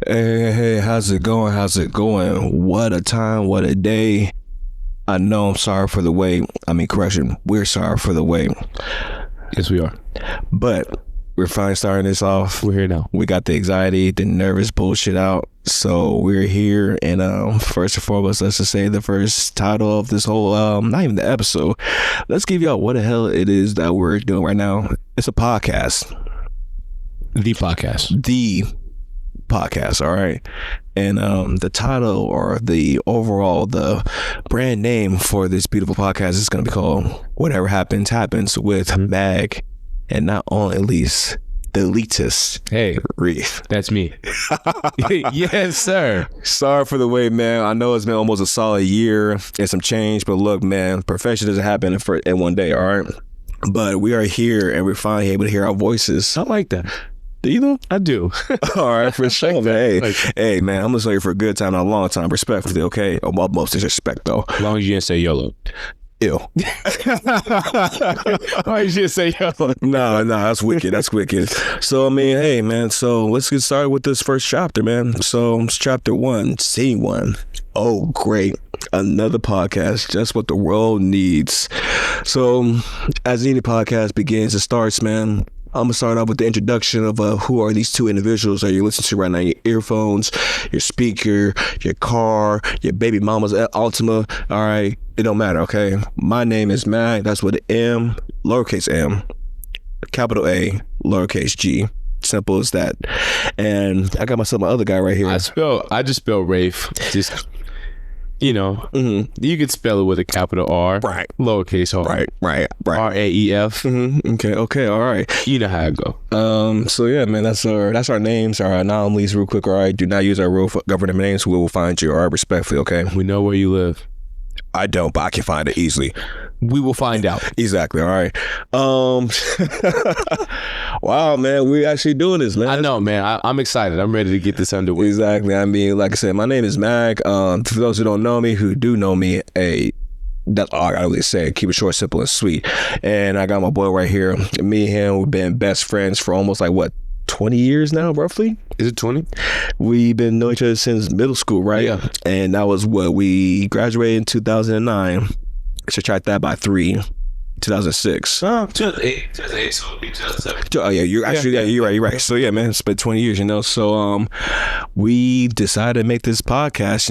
Hey, how's it going? How's it going? What a time, what a day. I know I'm sorry for the wait. Correction, we're sorry for the wait. Yes, we are. But we're finally starting this off. We're here now. We got the anxiety, the nervous bullshit out. So we're here. And first and foremost, let's just say the first title of this whole, not even the episode. Let's give y'all what the hell it is that we're doing right now. It's a podcast. The podcast, all right. And the title or the brand name for this beautiful podcast is going to be called Whatever Happens Happens with Mag, and not only least the elitist. Hey, Reef. that's me. Yes, sir. Sorry for the wait, man. I know it's been almost a solid year and some change, but look, man, perfection doesn't happen in one day, all right? But we are here and we're finally able to hear our voices. I like that. Do you know? I do. All right, for sure, man. Hey, man, I'm listening to you for a good time, not a long time, respectfully, okay? Most disrespect, though. As long as you didn't say YOLO. Ew. Why you didn't say YOLO? No, that's wicked. That's wicked. So, hey, man, so let's get started with this first chapter, man. So, it's chapter 1, scene 1. Oh, great. Another podcast, just what the world needs. So, as any podcast begins, it starts, man. I'm going to start off with the introduction of who are these two individuals that you're listening to right now. Your earphones, your speaker, your car, your baby mama's Altima. All right. It don't matter, okay? My name is Mag. That's with an M, lowercase m, capital A, lowercase g. Simple as that. And I got myself my other guy right here. I just spelled Rafe. Just... You know, you could spell it with a capital R, right? Lowercase r, right. RAEF. Okay, all right. You know how it go. So yeah, man, that's our names, our anomalies, real quick. All right, do not use our real government names. We will find you. All right, respectfully. Okay. We know where you live. I don't, but I can find it easily. We will find out. Exactly. All right. Wow, man, we actually doing this, man. I know, man. I'm excited. I'm ready to get this underway. Exactly. Like I said, my name is Mag. For those who don't know me, who do know me, that's all I gotta really say. Keep it short, simple, and sweet. And I got my boy right here. Me and him, we've been best friends for almost 20 years now, roughly. Is it 20? We've been knowing each other since middle school, right? Yeah. And that was we graduated in 2009. Subtract that by 3. 2006. 2008. 2008, so it'll be 2007. Oh yeah, you're right. So yeah, man, it's been 20 years, So we decided to make this podcast,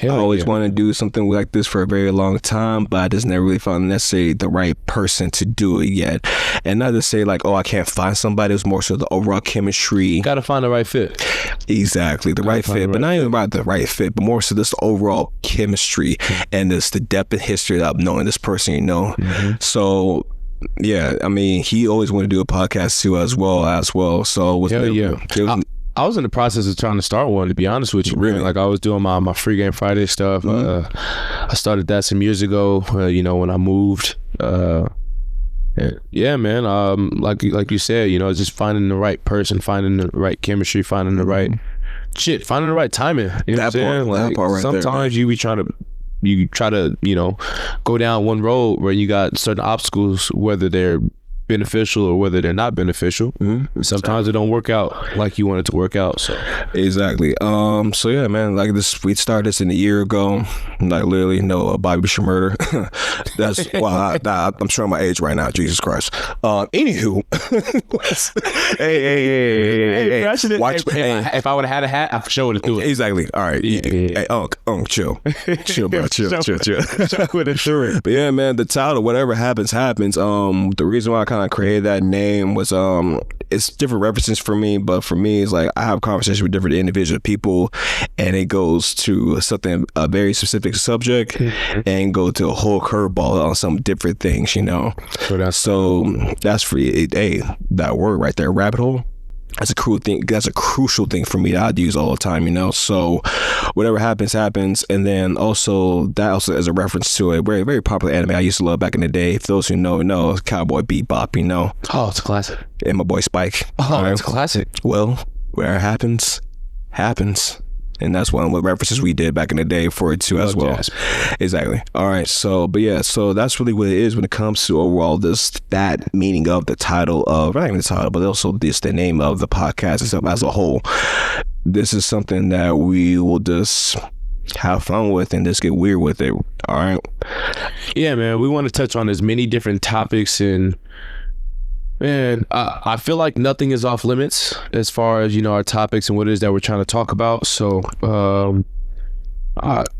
I always wanted to do something like this for a very long time, but I just never really found necessarily the right person to do it yet. And not to say I can't find somebody. It was more so the overall chemistry. Gotta find the right fit. Exactly, the right fit, but not even about the right fit, but more so just the overall chemistry and just the depth and history of knowing this person, So yeah, he always wanted to do a podcast too as well. So I was in the process of trying to start one, to be honest with you. Really? I was doing my Free Game Friday stuff. I started that some years ago, when I moved. Yeah, man. Like you said, just finding the right person, finding the right chemistry, finding the right finding the right timing. You know what I'm saying? That part right sometimes there, you try to, go down one road where you got certain obstacles, whether they're beneficial or whether they're not beneficial. Sometimes it don't work out like you want it to work out. So exactly. So yeah, man, we started this in a year ago. Literally, no Bobby Shmurda. That's I'm showing my age right now. Jesus Christ. Anywho, hey, if I would have had a hat, I for sure would have threw it. Exactly. All right. Yeah. Hey, chill, bro, chill. But yeah, man, the title, whatever happens. The reason why I kind of created that name was it's different references for me, but for me it's I have conversations with different individual people and it goes to a very specific subject and go to a whole curveball on some different things, so that's for that word right there, rabbit hole. That's a cool thing. That's a crucial thing for me that I'd use all the time, So whatever happens. And then that also is a reference to a very, very popular anime I used to love back in the day. For those who know, Cowboy Bebop, Oh, it's a classic. And my boy Spike. Oh, it's a classic. Well, where it happens. And that's one of the references we did back in the day for it too as well. Jazz. Exactly. All right. So that's really what it is when it comes to overall that meaning of the title of, not even the title, but also the name of the podcast itself as a whole. This is something that we will just have fun with and just get weird with it. All right. Yeah, man. We want to touch on as many different topics, and man, I feel like nothing is off limits as far as, our topics and what it is that we're trying to talk about. So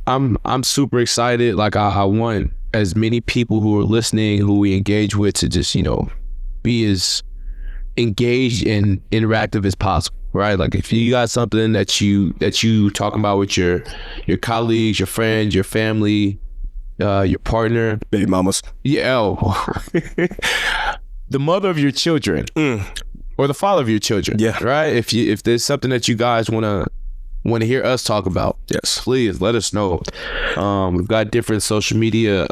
I'm super excited. Like I want as many people who are listening, who we engage with, to just, be as engaged and interactive as possible. Right, like if you got something that you talking about with your colleagues, your friends, your family, your partner, baby mamas, the mother of your children, or the father of your children, right. If there's something that you guys want to hear us talk about, yes, please let us know. We've got different social media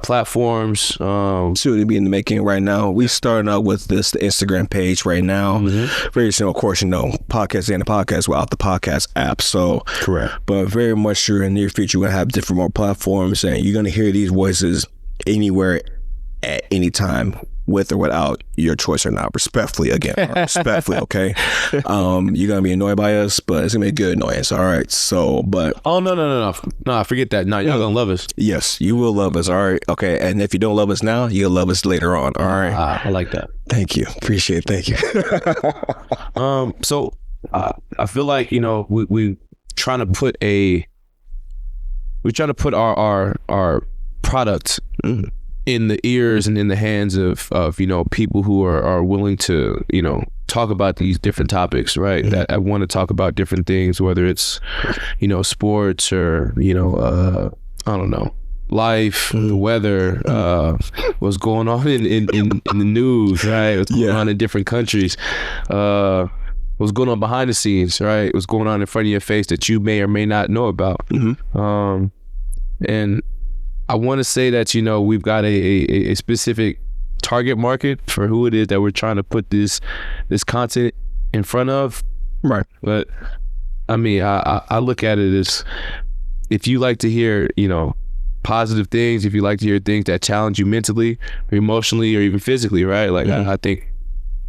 platforms soon to be in the making right now. We starting out with the Instagram page right now. Very soon, of course, podcast and the podcast without the podcast app. So correct, but very much sure in the near future we're gonna have different more platforms, and you're gonna hear these voices anywhere at any time, with or without your choice or not. Respectfully, okay. You're gonna be annoyed by us, but it's gonna be a good annoyance. All right. So, but no, forget that. No, y'all gonna love us. Yes, you will love us. All right. Okay. And if you don't love us now, you'll love us later on. All right. I like that. Thank you. Appreciate it. Thank you. So I feel like we trying to put our product in the ears and in the hands of people who are willing to talk about these different topics, right? That I want to talk about different things, whether it's sports or I don't know, life, the weather, what's going on in the news, right? What's going on in different countries, what's going on behind the scenes, right? What's going on in front of your face that you may or may not know about. And I want to say that, we've got a specific target market for who it is that we're trying to put this content in front of. Right. But I mean, I look at it as, if you like to hear, positive things, if you like to hear things that challenge you mentally or emotionally or even physically, right? Like I think,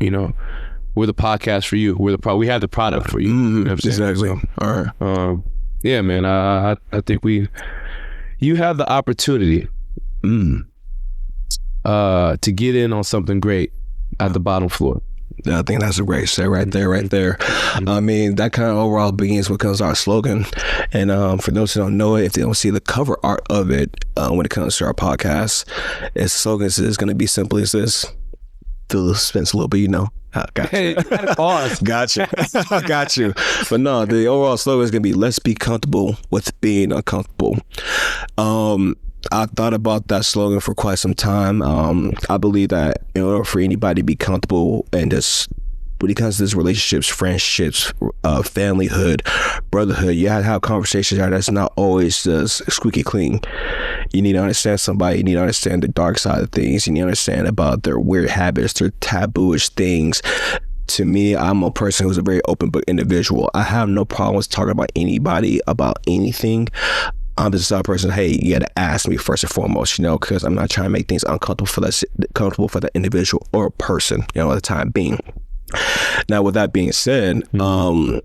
we're the podcast for you. We have the product for you. You know what I'm saying? Exactly. So, all right. Yeah, man. I think you have the opportunity to get in on something great at the bottom floor. I think that's a great say right there. I mean, that kind of overall begins what comes our slogan. And for those who don't know it, if they don't see the cover art of it, when it comes to our podcast, its slogan is going to be simply as this: feel the suspense a little bit, Gotcha. Hey, pause. Gotcha. Got you. But no, the overall slogan is going to be, let's be comfortable with being uncomfortable. I thought about that slogan for quite some time. I believe that in order for anybody to be comfortable and just, when it comes to this relationships, friendships, familyhood, brotherhood, you have to have conversations that's not always just squeaky clean. You need to understand somebody. You need to understand the dark side of things. You need to understand about their weird habits, their tabooish things. To me, I'm a person who's a very open book individual. I have no problems talking about anybody, about anything. I'm just a person, hey, you got to ask me first and foremost, because I'm not trying to make things uncomfortable for that individual or person, at the time being. Now, with that being said, we're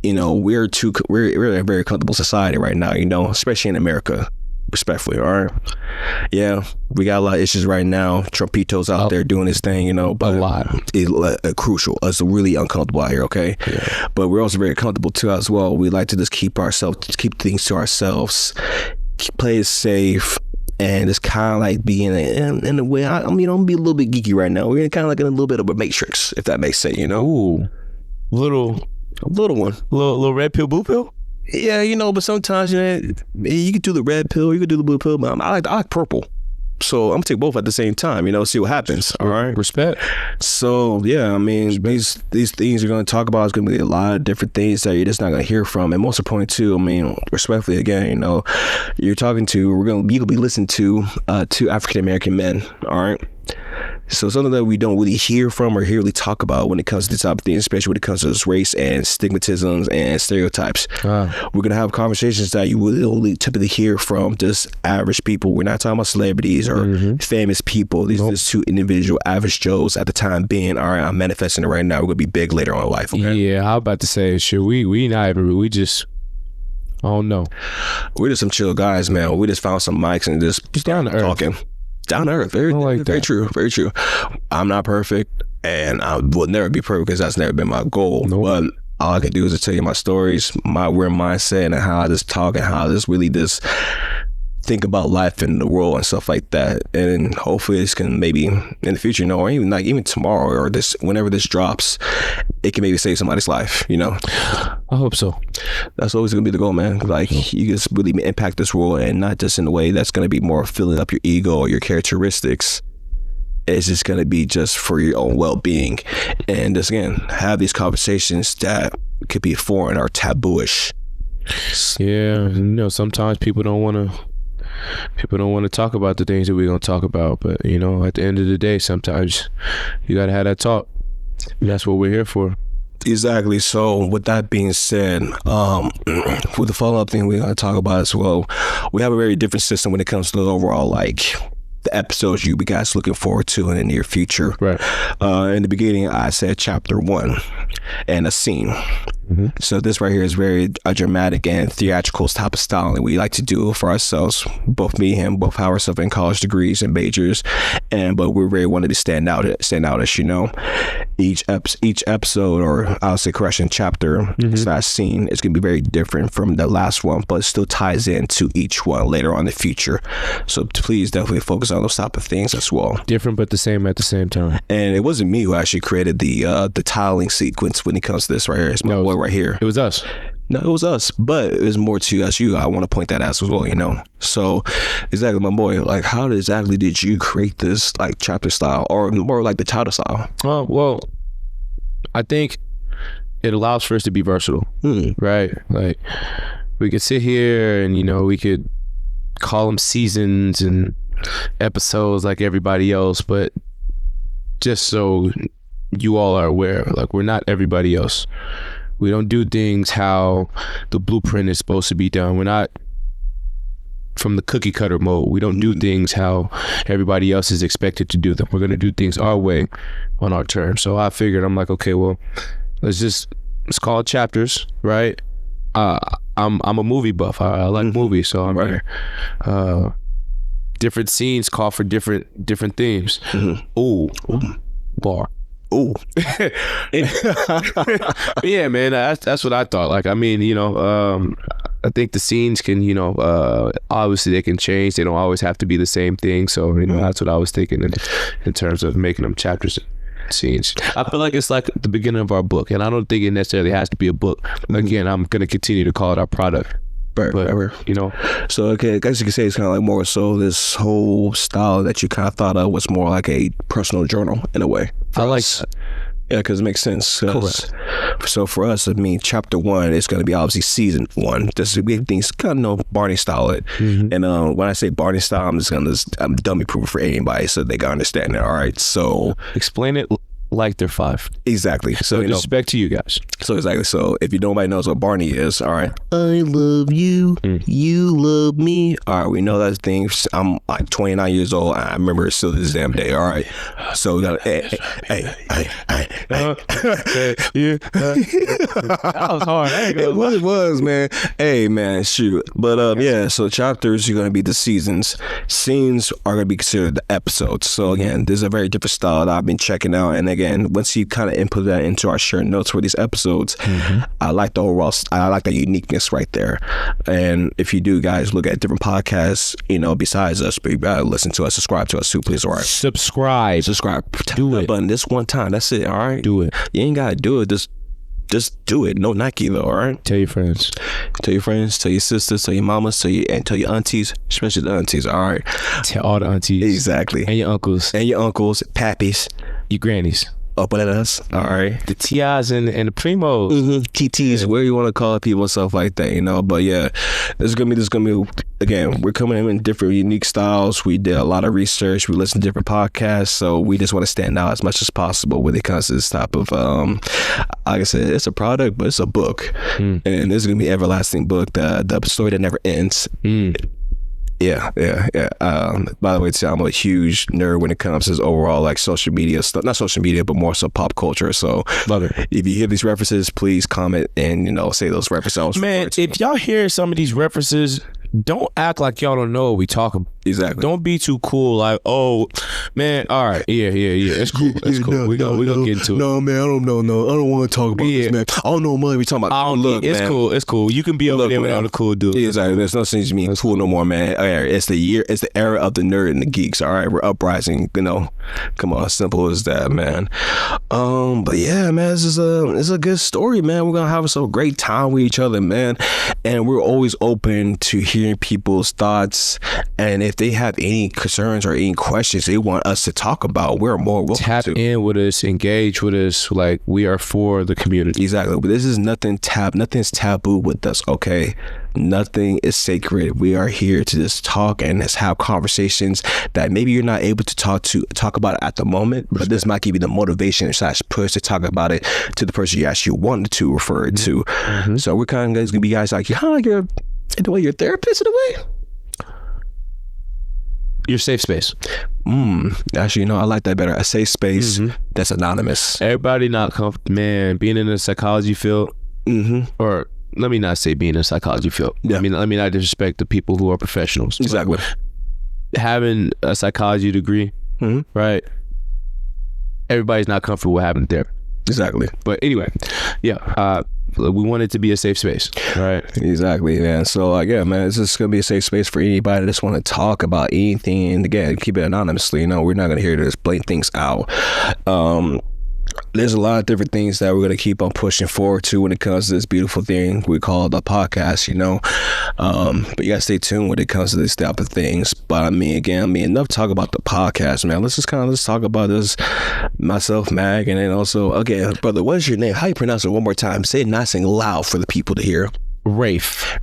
a very comfortable society right now, especially in America, respectfully. All right. Yeah, we got a lot of issues right now. Trumpitos out there doing his thing, but a lot. It's crucial. It's really uncomfortable out here, okay? Yeah. But we're also very comfortable too as well. We like to just keep things to ourselves, play it safe, and it's kind of like being in a way. I'm gonna be a little bit geeky right now. We're kind of like in a little bit of a matrix, if that makes sense, Ooh, little one, little red pill, blue pill. Yeah, but sometimes you can do the red pill, you can do the blue pill, but I like purple. So I'm gonna take both at the same time, see what happens. All right. Respect. So yeah, I mean, these things you're gonna talk about is gonna be a lot of different things that you're just not gonna hear from. And most importantly too, I mean, respectfully again, we're gonna be listening to two African American men. All right. So something that we don't really hear from or really talk about when it comes to this type of thing, especially when it comes to this race and stigmatisms and stereotypes. We're going to have conversations that you will only typically hear from just average people. We're not talking about celebrities or famous people. These are just two individual average Joes at the time being, all right, I'm manifesting it right now. We're going to be big later on in life. Okay? Yeah, I was about to say, shit, we not even, we just, I don't know. We're just some chill guys, man. We just found some mics and just down to earth. Talking. Down to earth. Very true. Very true. I'm not perfect, and I will never be perfect because that's never been my goal. Nope. But all I can do is to tell you my stories, my weird mindset, and how I just talk and how I just really just think about life and the world and stuff like that. And hopefully this can maybe in the future, you know, or even tomorrow or this, whenever this drops, it can maybe save somebody's life, you know? I hope so. That's always gonna be the goal, man. Like, you just really impact this world, and not just in a way that's gonna be more filling up your ego or your characteristics. It's just gonna be just for your own well-being. And just, again, have these conversations that could be foreign or tabooish. Yeah, you know, sometimes people don't want to talk about the things that we're going to talk about, but you know, at the end of the day, sometimes you got to have that talk. And that's what we're here for. Exactly. So with that being said, with the follow-up thing we're going to talk about as well, we have a very different system when it comes to the overall, like, the episodes you guys looking forward to in the near future. Right. In the beginning, I said chapter 1 and a scene. So this right here is very dramatic and theatrical type of style, and we like to do for ourselves. Both me and him both have ourselves in college degrees and majors, but we really wanted to stand out as, you know. Each episode, or I'll say correction, chapter / scene is gonna be very different from the last one, but it still ties into each one later on in the future. So please definitely focus on those type of things as well. Different but the same at the same time. And it wasn't me who actually created the tiling sequence when it comes to this right here. It's my boy right here. It was us. No, it was us, but it was more to us. I want to point that out as well, you know. So exactly, my boy, like, how exactly did you create this, like, chapter style, or more like the title style? Well, I think it allows for us to be versatile, right? Like, we could sit here and, you know, we could call them seasons and episodes like everybody else, but just so you all are aware, like, we're not everybody else. We don't do things how the blueprint is supposed to be done. We're not from the cookie cutter mode. We don't do things how everybody else is expected to do them. We're going to do things our way on our terms. So I figured, I'm like, okay, well, let's call it chapters, right? I'm a movie buff. I like movies, so I'm right. Different scenes call for different themes. Ooh, bar. Ooh. Yeah, man, that's what I thought. Like, I mean, you know, I think the scenes can, you know, obviously they can change. They don't always have to be the same thing. So, you know, that's what I was thinking in terms of making them chapters and scenes. I feel like it's like the beginning of our book, and I don't think it necessarily has to be a book. Again, I'm going to continue to call it our product. But, you know, so okay, I guess you could say it's kind of like more so this whole style that you kind of thought of was more like a personal journal in a way. I like that. Yeah, because it makes sense. Correct. So for us, I mean, chapter 1 is going to be obviously season 1. Just we things kind of know Barney style it. And when I say Barney style, I'm dummy proof for anybody so they can understand it. All right, so explain it like they're 5. Exactly. So, you know, respect to you guys. So exactly. So if nobody knows what Barney is, all right. I love you. You love me. All right. We know that thing. I'm like 29 years old. I remember it still to this damn day. All right. So yeah. That was hard. It was, man. Hey, man, shoot. But yeah. So chapters are going to be the seasons. Scenes are going to be considered the episodes. So again, this is a very different style that I've been checking out. And again, once you kind of input that into our shared notes for these episodes, I like the overall, I like that uniqueness right there. And if you do, guys, look at different podcasts, you know, besides us, but you gotta listen to us, subscribe to us too, please. All right. Subscribe. Do it. Button this one time. That's it. All right. Do it. You ain't gotta do it. Just do it. No Nike though. All right. Tell your friends. Tell your friends. Tell your sisters. Tell your mamas. Tell your aunties. Especially the aunties. All right. Tell all the aunties. Exactly. And your uncles. Pappies. Your grannies. us. All right. The T.I.s and the Primos. TTs, where you want to call people and stuff like that, you know. But yeah, this is gonna be again, we're coming in different unique styles. We did a lot of research, we listened to different podcasts, so we just want to stand out as much as possible when it comes to this type of like I said, it's a product, but it's a book. And this is gonna be an everlasting book, the story that never ends. Yeah. By the way, I'm a huge nerd when it comes to overall like social media stuff. Not social media, but more so pop culture. So love it. If you hear these references, please comment and, you know, say those references. Man, if y'all hear some of these references, don't act like y'all don't know what we talk about. Exactly. Don't be too cool. Like, oh, man, all right. Yeah. It's cool. It's cool. No, we gonna get into it. No, man, I don't know. No, I don't want to talk about this, man. I don't know what we talking about. It's man. cool. It's cool. You can be over there without a cool dude. Exactly. There's no sense in being cool no more, man. It's the era of the nerd and the geeks. All right, we're uprising. You know, come on, simple as that, man. But yeah, man, it's a good story, man. We're gonna have a great time with each other, man, and we're always open to hearing people's thoughts, and if they have any concerns or any questions they want us to talk about, we're more welcome tap in with us, engage with us. Like, we are for the community. Exactly. But this is nothing's taboo with us, okay? Nothing is sacred. We are here to just talk and just have conversations that maybe you're not able to talk about it at the moment, but this might give you the motivation / push to talk about it to the person you actually wanted to refer it to. So we're kind of gonna be guys like, you're in the way your therapist in a way. Your safe space. Actually, you know, I like that better. A safe space that's anonymous. Everybody not comfortable, man. Being in the psychology field, or let me not say being in the psychology field. Yeah. I mean, let me not disrespect the people who are professionals. Exactly. Having a psychology degree, right? Everybody's not comfortable with having therapy. Exactly. But anyway, yeah. We want it to be a safe space, right? Exactly, man. So, like, yeah, man, it's just gonna be a safe space for anybody that just want to talk about anything. And again, keep it anonymously. You know, we're not gonna hear this blame things out. There's a lot of different things that we're going to keep on pushing forward to when it comes to this beautiful thing we call the podcast, you know. But you got to stay tuned when it comes to this type of things. But enough talk about the podcast, man. Let's talk about this, myself, Mag, and then also, again, brother, what is your name? How you pronounce it one more time? Say it nice and loud for the people to hear. Rafe,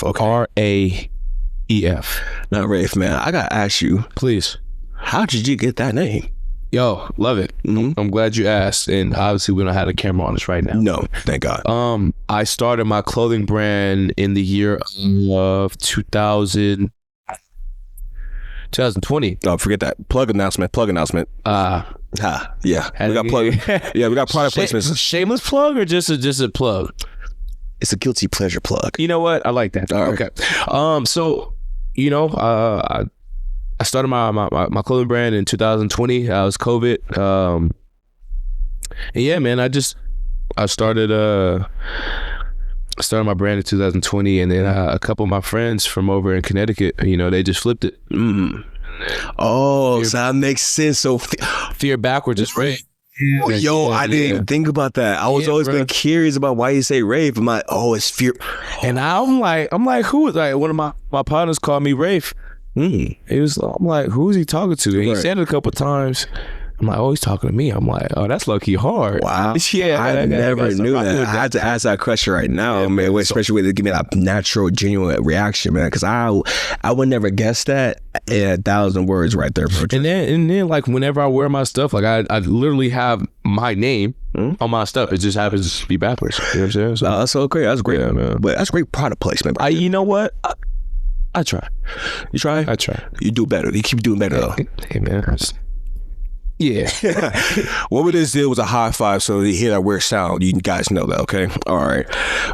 okay. R-A-E-F. Now, Rafe, man, I got to ask you. Please. How did you get that name? Yo, love it. I'm glad you asked, and obviously we don't have a camera on us right now. No, thank God. I started my clothing brand in the year of 2020. Oh, forget that. Plug announcement. Yeah, we got plug. Yeah, we got product placements. Shameless plug or just a plug? It's a guilty pleasure plug. You know what? I like that. All right. Okay. So, you know, I started my clothing brand in 2020. It was COVID. And yeah, man, I started my brand in 2020, and then a couple of my friends from over in Connecticut, you know, they just flipped it. Oh, so that makes sense. So Fear backwards is right. Yo, I didn't even think about that. I was always been curious about why you say Rafe. I'm like, oh, it's fear. And I'm like, who? Like, one of my partners called me Rafe. I'm like, who is he talking to? And he said it a couple of times. I'm like, oh, he's talking to me. I'm like, oh, that's low-key hard. Wow. Yeah, I never knew that. I had to ask that question right now, man. Especially with it give me that natural, genuine reaction, man. Because I would never guess that in 1,000 words right there, bro. And then, like, whenever I wear my stuff, like, I literally have my name on my stuff. It just happens to be backwards. You know what I'm saying? So, that's so great. That's great, man. But that's great product placement, bro. You know what? I try. You try? I try. You do better. You keep doing better, though. Hey, man. Yeah. What we just did was a high five, so you hear that weird sound. You guys know that, okay? All right.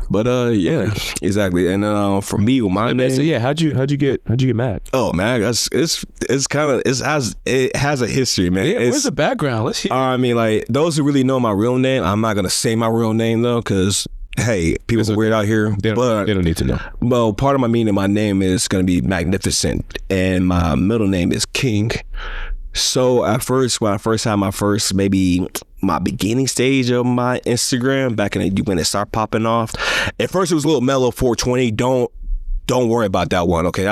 But yeah, exactly. And for me, with my name. So yeah, how'd you get Mag? Oh, Mag, it has a history, man. Yeah, where's the background? Let's hear. I mean, like, those who really know my real name, I'm not gonna say my real name though, because hey, people are weird out here. They don't need to know. Well, part of my meaning, my name is gonna be Magnificent, and my middle name is King. So at first, when I first had my beginning stage of my Instagram back when it started popping off, at first it was a little mellow 420. Don't worry about that one. Okay,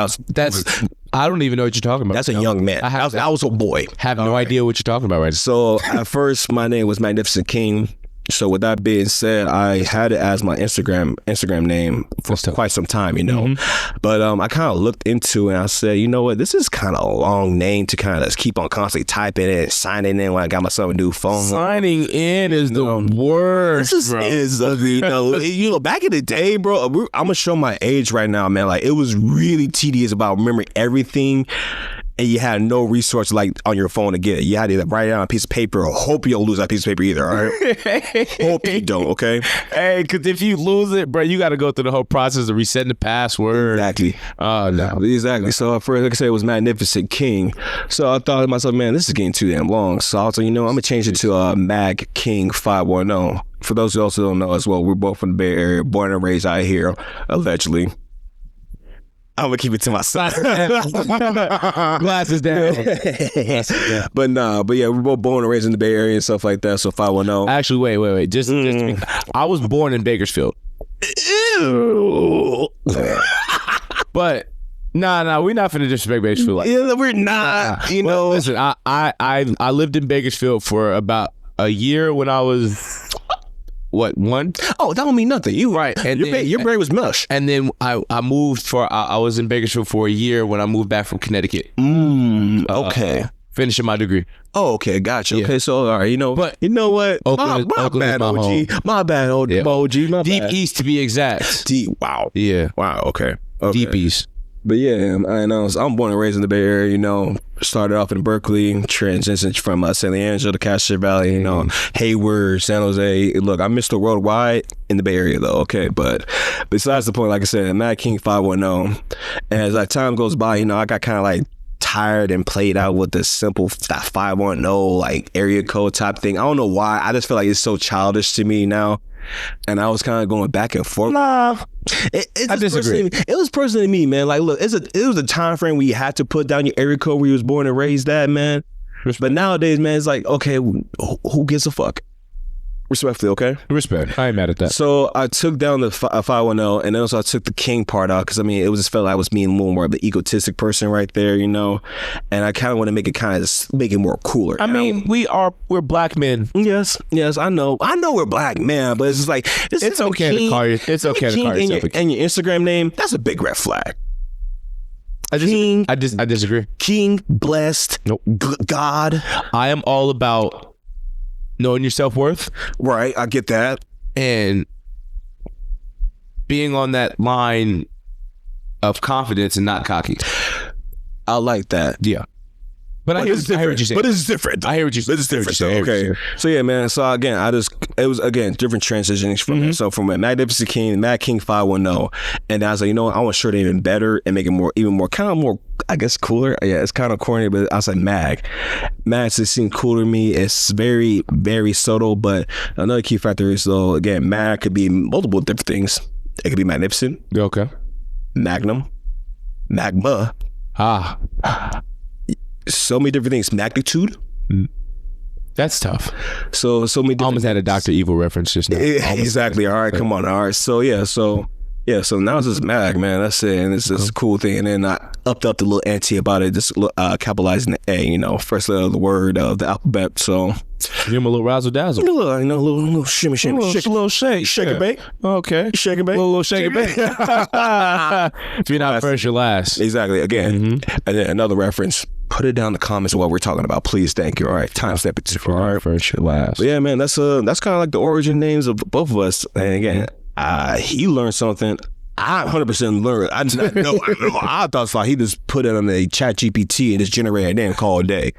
I don't even know what you're talking about. That's a young man. I was a boy. Have no idea what you're talking about right now. So at first, my name was Magnificent King. So with that being said, I had it as my Instagram name for quite some time, you know. But I kind of looked into it and I said, you know what, this is kind of a long name to kind of keep on constantly typing it and signing in when I got myself a new phone. Signing in is the worst, bro. You know, back in the day, bro, I'm gonna show my age right now, man. Like, it was really tedious about remembering everything. And you had no resource like on your phone to get it. You had to write it on a piece of paper or hope you don't lose that piece of paper either, all right? Hope you don't, okay? Hey, because if you lose it, bro, you got to go through the whole process of resetting the password. Exactly. Oh, no. Exactly. So at first, like I said, it was Magnificent King. So I thought to myself, man, this is getting too damn long. So I was like, you know, I'm going to change it to Mag King 510. For those who also don't know as well, we're both from the Bay Area, born and raised out here, allegedly. I'm gonna keep it to myself. Glasses down. But yeah, we're both born and raised in the Bay Area and stuff like that. So 510. Actually, wait. Just I was born in Bakersfield. Ew. But nah, we're not finna disrespect Bakersfield. Like, yeah, we're not. You know, listen, I lived in Bakersfield for about a year when I was. What, 1? Oh, that don't mean nothing. You right, and your brain was mush. And then I moved I was in Bakersfield for a year when I moved back from Connecticut. Okay. Finishing my degree. Oh, okay, gotcha. Yeah. Okay, so all right, you know, but you know what? Oakland my bad, OG. My bad, OG. My Deep bad. East to be exact. Deep. Wow. Yeah. Wow. Okay. Deep East. But yeah, I know. So I'm born and raised in the Bay Area, you know. Started off in Berkeley, transitioned from San Leandro to Castro Valley, you know, Hayward, San Jose. Look, I'm Mr. Worldwide in the Bay Area, though, okay? But besides the point, like I said, Mad King 510. As time goes by, you know, I got kind of like tired and played out with the simple 510 like area code type thing. I don't know why. I just feel like it's so childish to me now. And I was kind of going back and forth. Nah, I disagree. It was personally me, man. Like, look, it was a time frame where you had to put down your area code where you was born and raised at, man. But nowadays, man, it's like, okay, who gives a fuck? Respectfully, okay? Respect. I ain't mad at that. So I took down the 510, and then also I took the King part out because I mean it was just felt like I was being a little more of the egotistic person right there, you know. And I kind of want to make it more cooler. I mean, we're black men. Yes, I know we're black men, but it's just like it's okay to call you. It's okay to call yourself a king. And your Instagram name, that's a big red flag. I disagree. King, blessed, nope. God. I am all about knowing your self-worth. Right, I get that. And being on that line of confidence and not cocky. I like that. Yeah. But I hear what you're saying. But it's different. I hear what you're saying. But it's different. So, okay. So yeah, man. So again, it was different transitions from it. So from a Magnificent King, Mad King 510, and I was like, you know what? I want to short it even better and make it even more, kind of more, I guess, cooler. Yeah, it's kind of corny, but I was like, Mag just seemed cooler to me. It's very, very subtle, but another key factor is though, again, Mag could be multiple different things. It could be Magnificent. Okay. Magnum. Magma. So many different things. Magnitude. That's tough. So many different almost had a Dr. Evil reference just now. Exactly. All right, come on. All right. So yeah, so now it's just Mag, man. That's it. And it's just a cool thing. And then I upped up the little ante about it, just capitalizing the A, you know, first letter of the word of the alphabet. So give him a little razzle dazzle. A little shimmy, a little shake. Shake and bake. Okay. Shake and bake. A little shake and bake. If you're not first, you're last. Exactly. Again. And then another reference. Put it down in the comments what we're talking about, please. Thank you. All right, timestamp it. All right, first, your last. But yeah, man, that's kind of like the origin names of both of us. And again, he learned something. I 100% learned. I did not know. I thought he just put it on the chat GPT and just generated a name call a day.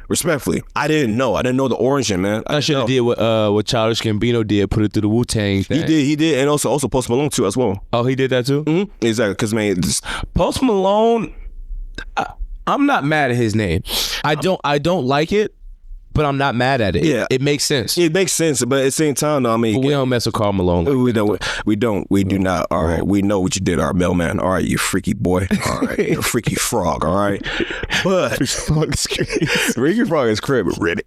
Respectfully, I didn't know. I didn't know the origin, man. I should have did what Childish Gambino did, put it through the Wu-Tang thing. He did, and also Post Malone too as well. Oh, he did that too? Mm-hmm. Exactly, because man, Post Malone. I'm not mad at his name. I don't like it, but I'm not mad at it. Yeah. It makes sense. It makes sense, but at the same time, though, I mean, But we don't mess with Karl Malone. we do not. All right, we know what you did, our mailman. All right, you freaky boy. All right, you freaky frog. All right, but freaky frog is crib. Ready.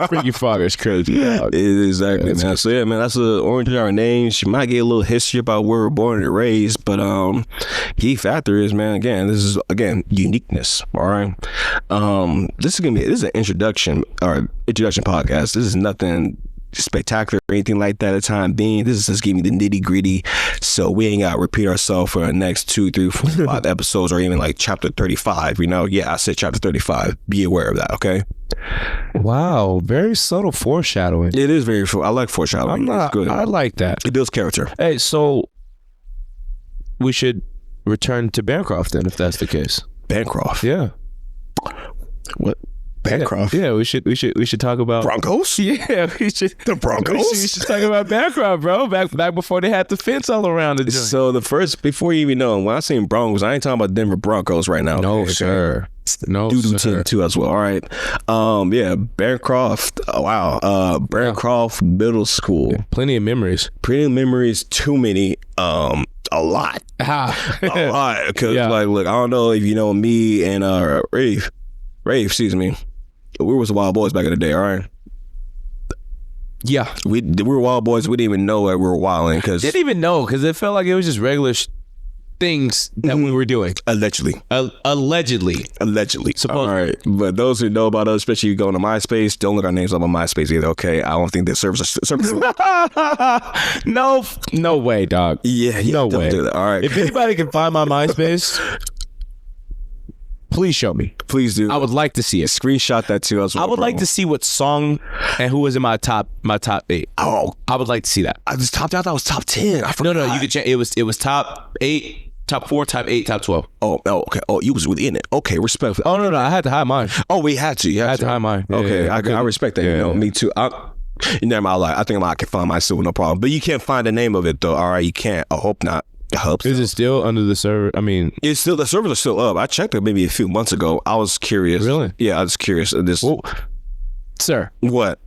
Freaky Frog is crazy. Exactly, man. So yeah, man, that's the origin of our names. You might get a little history about where we're born and raised, but key factor is, man, again, this is uniqueness. All right, this is an introduction podcast. This is nothing spectacular or anything like that at the time being. This is just giving me the nitty gritty, so we ain't gotta repeat ourselves for the next 2, 3, 4, 5 episodes, or even like chapter 35. I said chapter 35. Be aware of that, okay? Wow, very subtle foreshadowing. It is very. I like foreshadowing. It's good. I like that. It builds character. Hey, so we should return to Bancroft then, if that's the case. Bancroft. Yeah. What? Bancroft. Yeah, we should talk about Broncos. Yeah, we should. The Broncos. We should talk about Bancroft, bro. Back before they had the fence all around the joint. So before you even know, when I seen Broncos, I ain't talking about Denver Broncos right now. No, sir. No, Doodoo sir. 10 too as well. All right. Yeah, Bancroft. Wow. Bancroft Middle School. Plenty of memories. Pretty memories. Too many. A lot. Ah. A lot. Because Yeah. like, look, I don't know if you know me and Rafe. Excuse me. We was Wild Boys back in the day. All right. Yeah. We were Wild Boys. We didn't even know that we were wilding because Didn't even know because it felt like it was just regular things that we were doing. allegedly. Allegedly. All right. But those who know about us, especially you go to MySpace, don't look our names up on MySpace either. Okay. I don't think that serves. No way, dog. Yeah. No don't way. do that. All right. If anybody can find my MySpace, please show me. Please do. I would like to see it. Screenshot that too as well. I would like to see what song and who was in my top 8. Oh, I would like to see that. I just topped out. That was top 10. I forgot. No, you could change. It was top 8, top 4, top 8, top 12. Oh, okay. Oh, you was within it. Okay, respect. Oh no, I had to hide mine. Oh, we had to. You I had to hide mine. Yeah, Okay, yeah. I respect that. Yeah, You know, yeah. me too. Never mind. I think I can find myself with no problem. But you can't find the name of it though. All right, you can't. I hope not. I hope so. Is it still under the server? I mean, It's still, the servers are still up. I checked it maybe a few months ago. I was curious. Really? Yeah, I was curious. sir, What?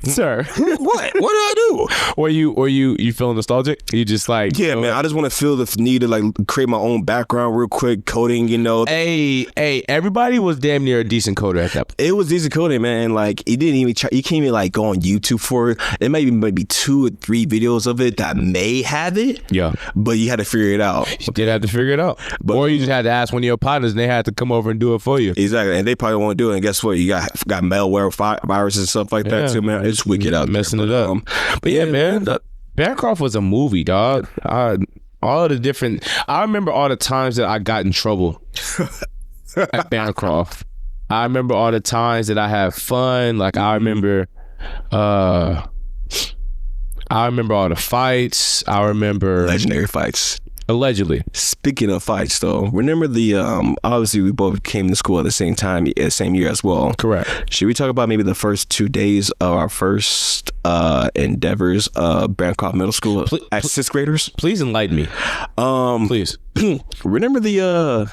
sir, What did I do? or you feeling nostalgic? You just like, Yeah, man. I just want to feel the need to like create my own background real quick, coding. You know, Hey, everybody was damn near a decent coder at that point. it was easy coding, man. And like, it didn't even try. You can't even like go on YouTube for it. It might be maybe 2 or 3 videos of it that may have it. Yeah. But you had to figure it out. You did have to figure it out. Or you just had to ask one of your partners and they had to come over and do it for you. Exactly, and they probably won't do it. And guess what? You got malware, viruses, and stuff like that Yeah. too, man. It's wicked out there. Messing it up. But yeah, man, Bancroft was a movie, dog. All the different. I remember all the times that I got in trouble at Bancroft. I remember all the times that I had fun. Like I remember all the fights. I remember Legendary fights. allegedly. Speaking of fights, though, remember the obviously we both came to school at the same time, same year as well. Correct. Should we talk about maybe the first 2 days of our first endeavors, Bancroft Middle School as 6th graders? Please enlighten me. Please. Remember the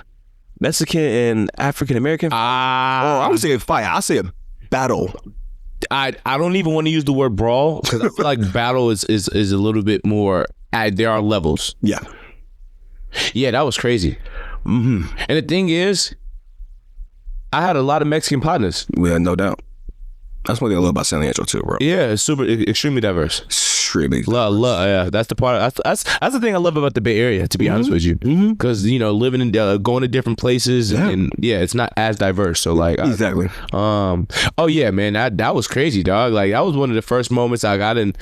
Mexican and African American? I would say a fight. I say a battle. I don't even want to use the word brawl because I feel like battle is a little bit more. There are levels. Yeah. Yeah, that was crazy. And the thing is, I had a lot of Mexican partners. Well, no doubt. That's one thing I love about San Leandro too, bro. Yeah, it's extremely diverse. Extremely. Yeah, that's the part. That's the thing I love about the Bay Area. To be honest with you, because living in going to different places and it's not as diverse. So like, Exactly. oh yeah, man, that was crazy, dog. Like that was one of the first moments I got in.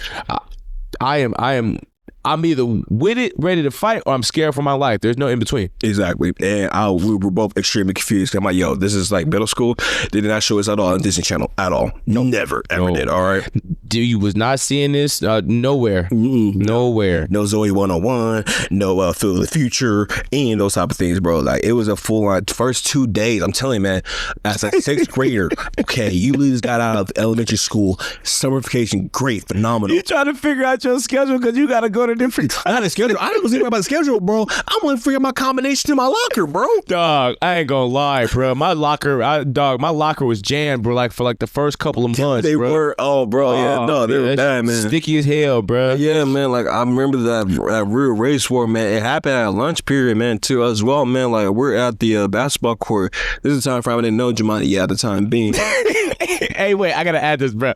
I'm either with it, ready to fight, or I'm scared for my life. There's no in between. Exactly. And we were both extremely confused. I'm like, yo, this is like middle school. They did not show us at all on Disney Channel at all. No, never, ever did. All right. You was not seeing this nowhere. Nowhere. No Zoe 101, no Phil of the Future, and those type of things, bro. Like, it was a full on first 2 days. I'm telling you, man, as a 6th grader, okay, you just got out of elementary school, summer vacation, great, phenomenal. You trying to figure out your schedule because you got to go to on a different time. I had a schedule. I didn't think about the schedule, bro. I want to figure out my combination in my locker, bro. Dog, I ain't gonna lie, bro. My locker was jammed, bro. Like for like the first couple of months, They bro. were, bro, yeah, no, they were bad, man. Sticky as hell, bro. Yeah, man. Like I remember that real race war, man. It happened at lunch period, man, too, as well, man. Like we're at the basketball court. This is the time frame I didn't know Jumanji at the time being. Hey, wait, I gotta add this, bro.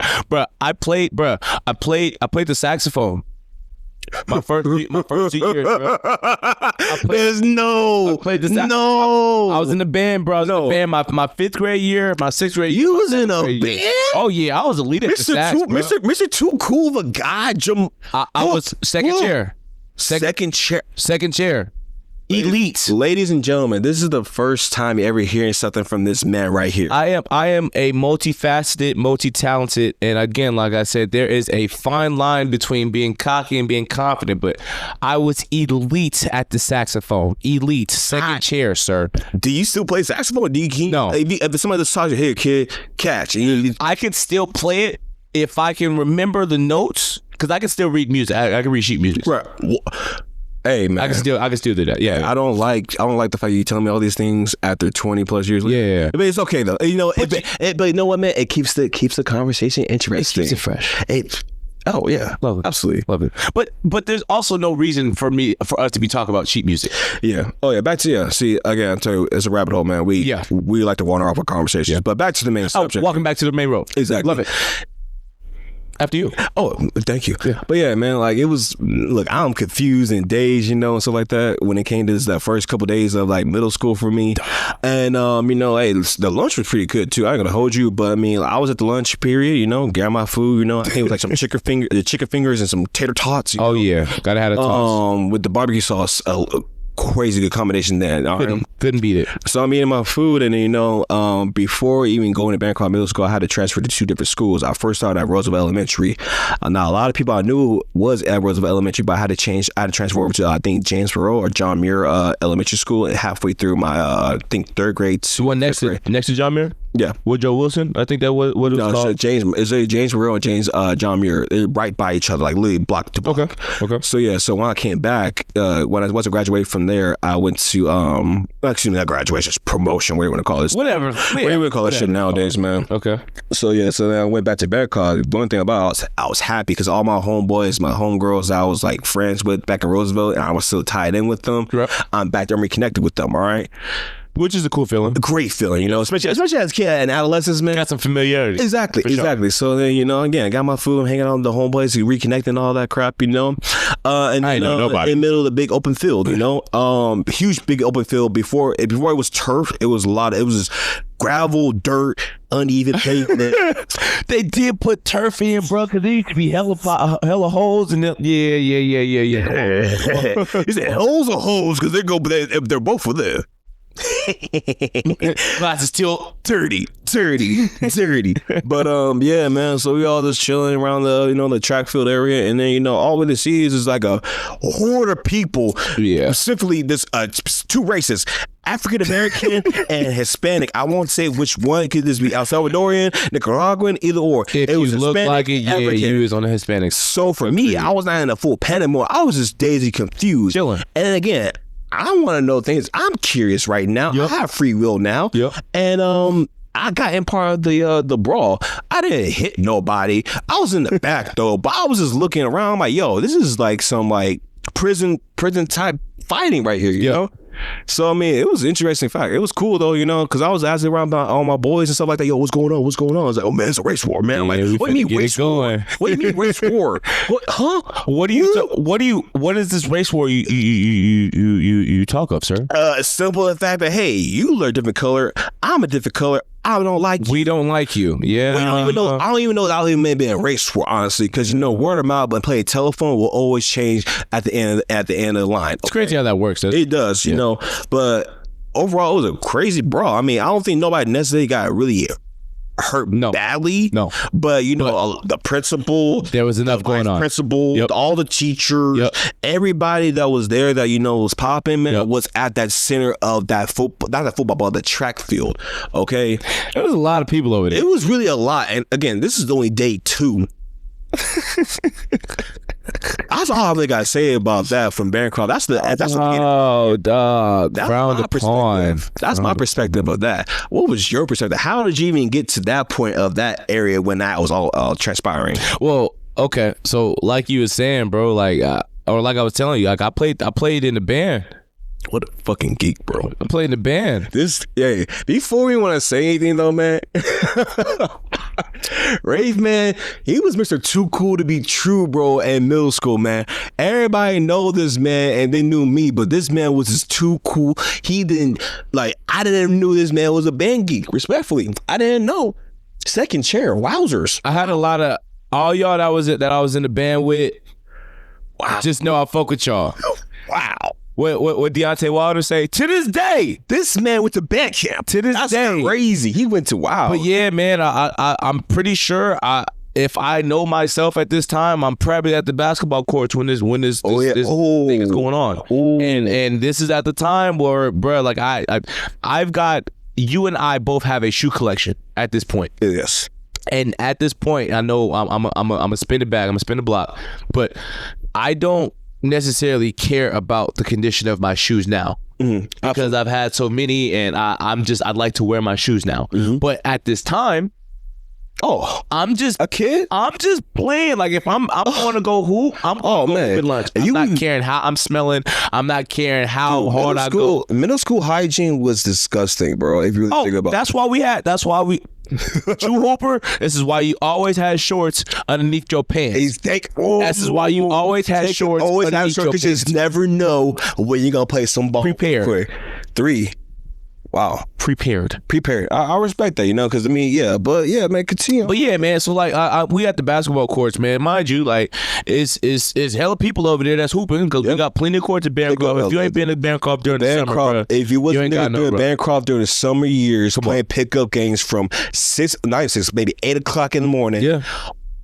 I played the saxophone. My first 2 years, bro. There's no. I played the no. I was in the band, bro. I was in the band my 5th grade year, my 6th grade year. You was in a band? Oh yeah, I was a leader at the sax, bro. Mr. Too Cool of a guy. I was second chair. Second chair. Second chair. Elite. Ladies and gentlemen, this is the first time you're ever hearing something from this man right here. I am a multifaceted, multi-talented, and again, like I said, there is a fine line between being cocky and being confident, but I was elite at the saxophone. Elite. Second chair, sir. Do you still play saxophone? No. If somebody just tells you, hey, kid, catch. I can still play it if I can remember the notes, because I can still read music. I can read sheet music. Right. Hey, man. I can still do that. Yeah. I don't like the fact you telling me all these things after 20 plus years. Yeah. But it's okay though. You know, but you know what, man? It keeps the conversation interesting. It keeps it fresh. Oh yeah, love it, absolutely, love it. But there's also no reason for us to be talking about sheet music. Yeah. Oh yeah. Back to See, again, I tell you, it's a rabbit hole, man. We like to wander off our conversations. Yeah. But back to the main subject. Walking back to the main road. Exactly. Love it. After you. Oh, thank you. Yeah. But yeah, man, like it was, look, I'm confused and dazed, you know, and stuff like that when it came to that first couple of days of like middle school for me. And, you know, hey, the lunch was pretty good too. I ain't gonna hold you, but I mean, I was at the lunch period, you know, got my food, you know, I think it was like some chicken fingers and some tater tots. Oh, yeah. Gotta have a tots. With the barbecue sauce. Crazy good combination there. Couldn't beat it. So I'm eating my food, and you know, before even going to Bancroft Middle School, I had to transfer to 2 different schools. I first started at Roosevelt Elementary. Now a lot of people I knew was at Roosevelt Elementary, but I had to transfer over to I think James Farrell or John Muir Elementary School. And halfway through my I think 3rd grade. The one next to John Muir. Yeah, Woodrow Wilson. I think that was what it was called. James Farrell and John Muir. They're right by each other, like literally block to block. Okay. So yeah, so when I came back, when I was to graduate from there, I went to actually not graduation, it's promotion. What do you want to call this? Whatever. What do you want to call this shit nowadays, man? Okay. So yeah, so then I went back to Bearclaw. One thing about it, I was happy because all my homeboys, my homegirls, I was like friends with back in Roosevelt, and I was still tied in with them. Right. I'm back there, I'm reconnected with them. All right. Which is a cool feeling. A great feeling, you know, especially as a kid and adolescence, man. Got some familiarity. Exactly. Sure. So then, you know, again, I got my food, I'm hanging out with the homeboys, reconnecting all that crap, you know. And I ain't know nobody. In the middle of the big open field, you know. Huge big open field. Before it was turf, it was just gravel, dirt, uneven pavement. They did put turf in, bro, because there used to be hella holes in them. Yeah. You said holes or holes because they're both for there. Glass is still dirty. But yeah, man. So we all just chilling around the track field area, and then you know all we see is like a horde of people. Yeah. Specifically, this 2 races. African American and Hispanic. I won't say which one. Could this be El Salvadorian, Nicaraguan, either or? If it was you look like it, yeah, you was on the Hispanic. So for me, I was not in a full panic mode. I was just dazed, confused, chilling. And then again, I want to know things. I'm curious right now. Yep. I have free will now. Yep. And I got in part of the brawl. I didn't hit nobody. I was in the back though, but I was just looking around like, yo, this is like some like prison type fighting right here, you know? So I mean, it was an interesting fact. It was cool though, you know, because I was asking around about all my boys and stuff like that. Yo, what's going on? I was like, oh man, it's a race war, man. I'm like, what do you mean race war? What do you mean race war? What? Huh? What is this race war you talk of, sir? Simple the fact that hey, you are a different color. I'm a different color. I don't like you. We don't like you. Yeah. I don't even know that I'll even be a race war, honestly, because you know, word of mouth and playing telephone will always change at the end of the line. It's crazy how that works. It does, you know. But overall, it was a crazy brawl. I mean, I don't think nobody necessarily got really hurt badly. No. But you know, the principal, there was enough going on. Principal, all the teachers, everybody that was there that you know was popping, man, was at that center of that football, not that football, but the track field. Okay, there was a lot of people over there. It was really a lot. And again, this is only day 2 That's all I really got to say about that from Bancroft. That's dog. Frowned upon. That's my perspective of that. What was your perspective? How did you even get to that point of that area when that was all transpiring? Well, okay. So like you were saying, bro, like or like I was telling you, like I played in the band. What a fucking geek, bro. I played in the band. Before we want to say anything though, man, Rafe, man, he was Mr. Too Cool to Be True, bro, in middle school, man. Everybody know this man, and they knew me, but this man was just too cool. I didn't know this man was a band geek, respectfully. I didn't know. Second chair, wowzers. I had a lot of, all y'all that I was in the band with, wow. Just know I fuck with y'all. Wow. What Deontay Wilder say? To this day, this man went to band camp. To this day, crazy. He went to wow. But yeah, man, I'm pretty sure if I know myself at this time, I'm probably at the basketball courts when this thing is going on. And this is at the time where, bro, like I've got, you and I both have a shoe collection at this point. Yes. And at this point, I know I'm a spin it back. I'm a spin the block, but I don't necessarily care about the condition of my shoes now because I've had so many, and I'd like to wear my shoes now. But at this time, I'm just a kid. I'm just playing. Like if I'm going to go hoop, I'm going to go lunch. I'm not caring how I'm smelling. I'm not caring how hard I go. Middle school hygiene was disgusting, bro. If you really think about it. That's why we true hooper. This is why you always had shorts underneath your pants. This is why you always had shorts. Always have shorts because you just never know when you're gonna play some ball. Prepared. 3. Wow. Prepared. I respect that, because man, continue. But yeah, man, so like we at the basketball courts, man. Mind you, like it's hella people over there that's hooping because we got plenty of courts at Bancroft. If you ain't been to Bancroft during the summer, bro, if you wasn't doing Bancroft during the summer years, playing pickup games from 6, maybe 8 o'clock in the morning. Yeah.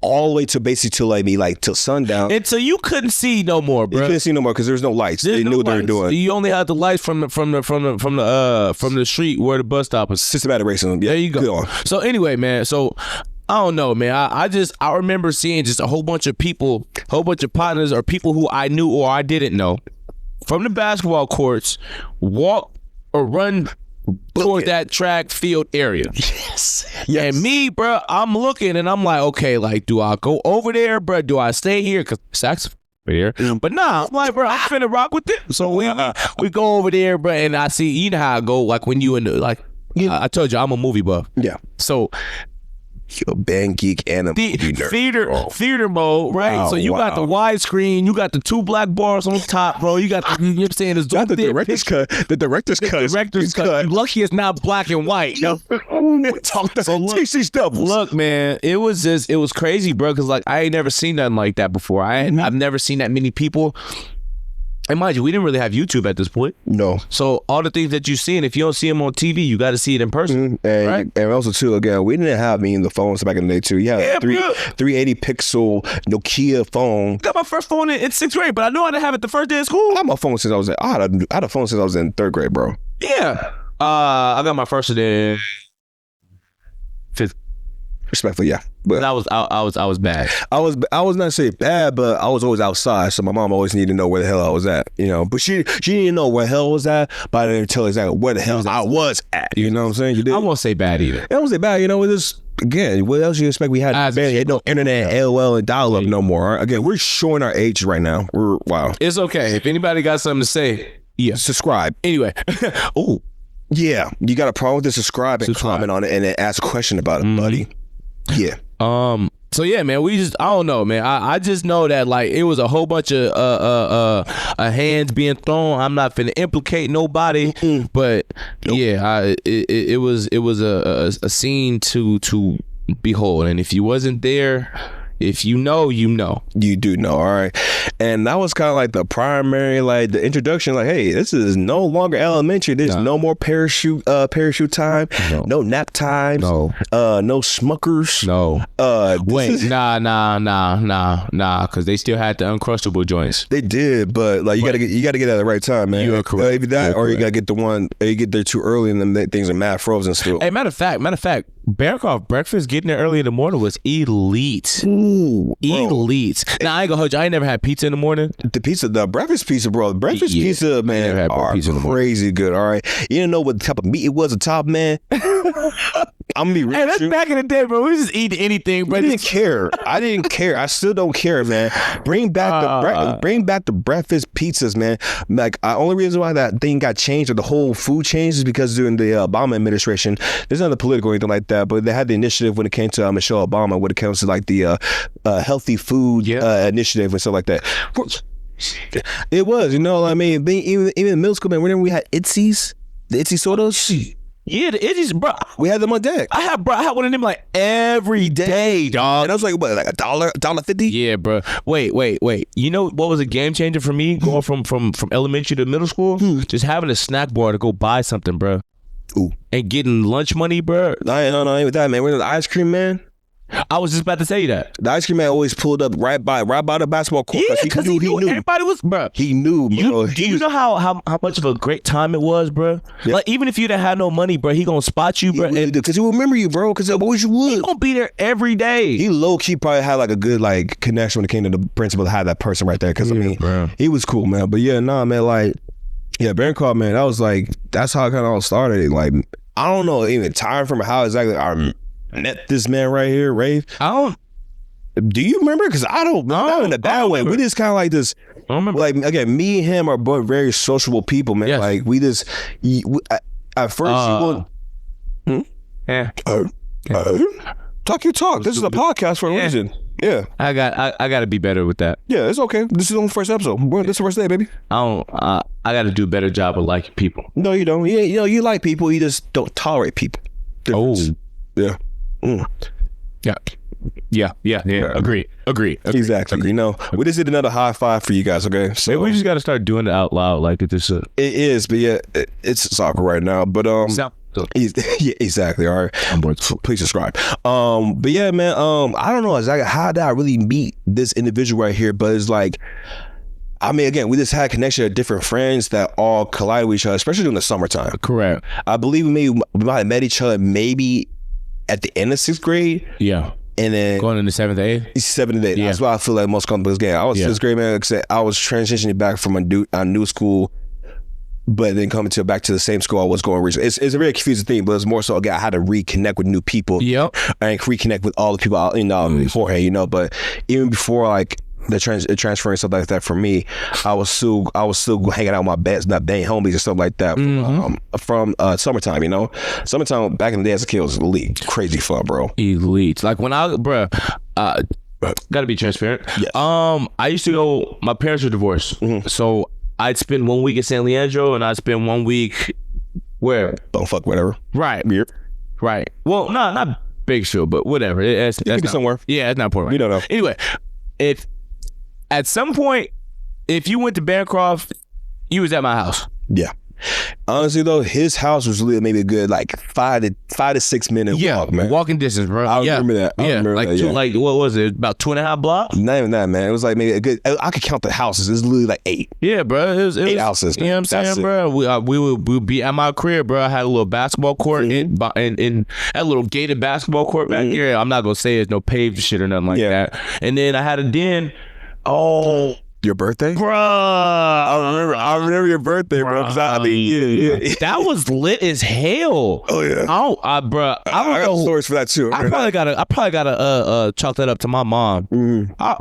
All the way to basically till sundown. And so you couldn't see no more, bro. You couldn't see no more because there was no lights. They knew what they were doing. You only had the lights from the street where the bus stop was. Systematic racism. Yeah, there you go. So anyway, man. So I don't know, man. I remember seeing just a whole bunch of people, whole bunch of partners or people who I knew or I didn't know from the basketball courts walk or run toward that track field area. Yes. And me, bro, I'm looking and I'm like, okay, like, do I go over there, bro? Do I stay here? Because Sax here. But nah, I'm like, bro, I'm finna rock with it. So we go over there, bro, and I see, you know how I go, like when you in the, I told you, I'm a movie buff. Yeah. So you're a band geek and a movie nerd. Theater mode, right? So you got the widescreen, you got the 2 black bars on top, bro. You got the, you know what I'm saying? You got the director's cut. The director's cut. Lucky it's not black and white. So look, look, man, it was crazy, bro, because like I ain't never seen nothing like that before. I've never seen that many people. And mind you, we didn't really have YouTube at this point. No. So all the things that you see, and if you don't see them on TV, you got to see it in person. Right? And also, too, again, we didn't have the phones back in the day, too. You had a 380 pixel Nokia phone. I got my first phone in 6th grade, but I know I didn't have it the first day of school. I had my phone since I had a phone since I was in 3rd grade, bro. Yeah. I got my first in 5th. Respectfully, yeah. But I was bad. I was not saying bad, but I was always outside, so my mom always needed to know where the hell I was at, But she didn't know where the hell I was at, but I didn't tell her exactly where the hell I was at. You know what I'm saying? You did. I won't say bad either. I won't say bad. It was again. What else you expect? We had barely had no internet, AOL, and dial-up no more. Right? Again, we're showing our age right now. Wow. It's okay if anybody got something to say. Yeah, subscribe. Anyway, oh yeah, you got a problem with the subscribe and comment on it and then ask a question about it, buddy. Yeah. So yeah, man, I don't know, man. I just know that like it was a whole bunch of hands being thrown. I'm not finna implicate nobody, but yeah, it was a scene to behold, and if you wasn't there, if you know, you know. You do know, all right. And that was kind of like the primary, like the introduction, like, hey, this is no longer elementary. There's no more parachute time, no nap times, no Smuckers. No. Wait, nah, because they still had the Uncrustable joints. They did, but like you gotta get at the right time, man. You are correct. Either that, or you gotta get the one, you get there too early and then things are mad frozen still. Hey, matter of fact, Bancroft breakfast, getting there early in the morning was elite. Ooh, elite. Now I ain't gonna hold you. I ain't never had pizza in the morning. The breakfast pizza, bro. Breakfast pizza, man, are crazy good. All right, you didn't know what type of meat it was on top, man. I'm gonna be real. Hey, that's back in the day, bro. We just eat anything, bro. I didn't care. I still don't care, man. Bring back the breakfast pizzas, man. Like, only reason why that thing got changed or the whole food changed is because during the Obama administration, there's nothing political or anything like that, but they had the initiative when it came to Michelle Obama, when it comes to like the healthy food initiative and stuff like that. It was, you know what I mean? Even in middle school, man, whenever we had Itzies, the Itzy sodas. Yeah, the Itzies, bro. We had them on deck. I had one of them like every day, dog. And I was like, what, like $1.50? Yeah, bro. Wait. You know what was a game changer for me going from elementary to middle school? Just having a snack bar to go buy something, bro. Ooh. And getting lunch money, bro. No, ain't with that, man. We're the ice cream man. I was just about to say that. The ice cream man always pulled up right by the basketball court. Yeah, because he knew everybody was, bro. He knew, bro. Do you know how much of a great time it was, bro? Yeah. Like, even if you didn't have no money, bro, he gonna spot you, bro. Because he will remember you, bro. Because always you would. He gonna be there every day. He low-key probably had like a good like connection when it came to the principal to have that person right there. Because I mean, bro, he was cool, man. But yeah, nah, man, like, yeah, Bancroft, man, that was like, that's how it kind of all started. Like, I don't know even time from how exactly I met this man right here, Rave. Do you remember? Because I don't know. Not in a bad way. We just kind of like this. I remember. Like, again, me and him are both very sociable people, man. Yes. Like, we just at first talk your talk. This is a podcast for a reason. Yeah, I got to be better with that. Yeah, it's okay. This is only the first episode. This is the first day, baby. I got to do a better job of liking people. No, you don't. Yeah, you know, you like people. You just don't tolerate people. Difference. Yeah. Yeah. Agree. Exactly. You know, we just did another high five for you guys. Okay, so maybe we just got to start doing it out loud, like it just. It is, but yeah, it's soccer right now. But yeah, exactly. All right, I'm bored. Please subscribe. But yeah, man. I don't know exactly how did I really meet this individual right here, but it's like, I mean, again, we just had a connection of different friends that all collide with each other, especially during the summertime. Correct. I believe we might have met each other maybe at the end of 6th grade. Yeah. And then going into 7th, 8th? 7th and 8th. Yeah. That's why I feel like most comfortable game. I was 6th grade, man. Except I was transitioning back from a new school, but then coming back to the same school I was going recently. It's a very confusing thing, but it's more so, again, I had to reconnect with new people. Yep. And reconnect with all the people beforehand, you know. But even before, like, the transferring stuff like that for me, I was still hanging out with my best, not dang homies and stuff like that from summertime, you know. Summertime back in the day as a kid was elite, crazy fun, bro. Elite. Like when gotta be transparent. Yes. I used to go. My parents were divorced, so I'd spend 1 week at San Leandro, and I'd spend 1 week where? Don't fuck whatever. Right. Right. Well, not Bakersfield, but whatever. That's somewhere. Yeah, it's not important. You don't know. Anyway, at some point, if you went to Bancroft, you was at my house. Yeah. Honestly though, his house was really maybe a good like 5 to 6 minute walk, man. Walking distance, bro. I remember that. Like what was it? About 2.5 blocks? Not even that, man. It was like maybe a good. I could count the houses. It was literally like 8. Yeah, bro. It was 8 houses. You know what I'm saying, bro? We would be at my crib, bro. I had a little basketball court in a little gated basketball court back here. I'm not gonna say there's no paved shit or nothing like that. And then I had a den. Oh, your birthday, bro! I remember your birthday, bro. That was lit as hell. Oh yeah. I got stories for that too. I probably gotta chalk that up to my mom,